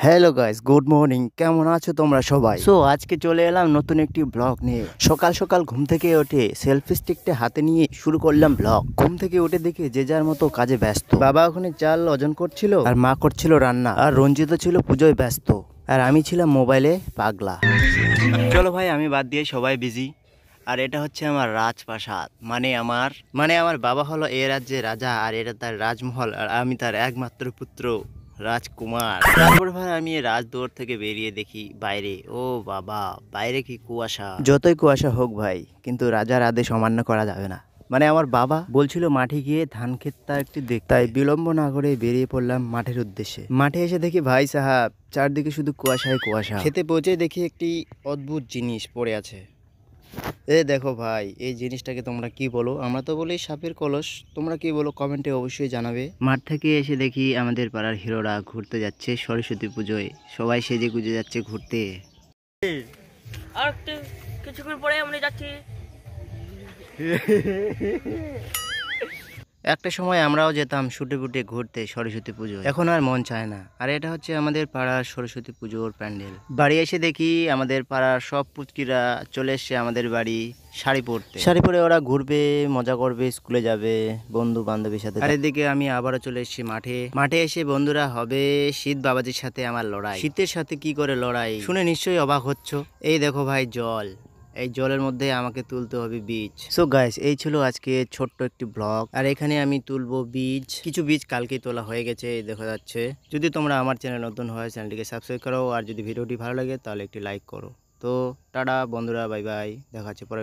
Hello guys, good morning. কেমন আছো তোমরা সবাই? সো আজকে চলে এলাম নতুন একটি ব্লগ নিয়ে। সকাল সকাল ঘুম থেকে উঠে সেলফি স্টিকটা হাতে নিয়ে শুরু করলাম ব্লগ। ঘুম থেকে উঠে দেখে যে যার মতো কাজে ব্যস্ত। বাবা ওখানে চাল ওজন করছিল আর মা করছিল রান্না, আর রঞ্জিত ছিল পুজোয় ব্যস্ত, আর আমি ছিলাম মোবাইলে পাগলা। চলো ভাই, আমি বাদ দিয়ে সবাই বিজি। আর এটা হচ্ছে আমার রাজপ্রাসাদ, মানে আমার বাবা হলো এ রাজ্যের রাজা, আর এটা তার রাজমহল, আর আমি তার একমাত্র পুত্র রাজকুমার। তারপর ভাই আমি রাজদুয়ার থেকে বেরিয়ে দেখি বাইরে, ও বাবা, বাইরে কি কুয়াশা! যতই কুয়াশা হোক ভাই, কিন্তু রাজার আদেশ অমান্য করা যাবে না। মানে আমার বাবা বলছিল মাঠে গিয়ে ধান ক্ষেতটা একটু দেখতে, তাই বিলম্ব না করে বেরিয়ে পড়লাম মাঠের উদ্দেশ্যে। মাঠে এসে দেখি ভাই সাহাব, চারদিকে শুধু কুয়াশায় কুয়াশা। খেতে পৌঁছে দেখি একটি অদ্ভুত জিনিস পড়ে আছে। দেখো ভাই, এই জিনিসটাকে তোমরা কি বলো? আমরা তো বলি সাপের কলস, তোমরা কি বলো কমেন্টে অবশ্যই জানাবে। মাঠ থেকে এসে দেখি আমাদের পাড়ার হিরোরা ঘুরতে যাচ্ছে সরস্বতী পুজোয়, সবাই সেজে গুজে যাচ্ছে ঘুরতে। আর একটু কিছুক্ষণ পরে আমরা যাচ্ছি। একটা সময় আমরাও যেতাম শুটে বুটে ঘুরতে সরস্বতী পুজো, এখন আর মন চায় না। আর এটা হচ্ছে আমাদের পাড়ার সরস্বতী পুজোর প্যান্ডেল। বাড়ি এসে দেখি আমাদের পাড়ার সব পুচকিরা চলে এসছে আমাদের বাড়ি শাড়ি পরতে। শাড়ি পরে ওরা ঘুরবে, মজা করবে, স্কুলে যাবে বন্ধু বান্ধবীর সাথে। আর এদিকে আমি আবারও চলে এসেছি মাঠে এসে বন্ধুরা হবে শীত বাবাজির সাথে আমার লড়াই। শীতের সাথে কি করে লড়াই শুনে নিশ্চয়ই অবাক হচ্ছ। এই দেখো ভাই জল, এই জলের মধ্যে আমাকে তুলতে হবে বীজ। সো গাইস, এই ছিল আজকে ছোট্ট একটি ব্লগ, আর এখানে আমি তুলবো বীজ। কিছু বীজ কালকেই তোলা হয়ে গেছে, দেখা যাচ্ছে। যদি তোমরা আমার চ্যানেল নতুন হয়, চ্যানেলটিকে সাবস্ক্রাইব করো, আর যদি ভিডিওটি ভালো লাগে তাহলে একটি লাইক করো। তো টাটা বন্ধুরা, বাই বাই, দেখা হচ্ছে পরে।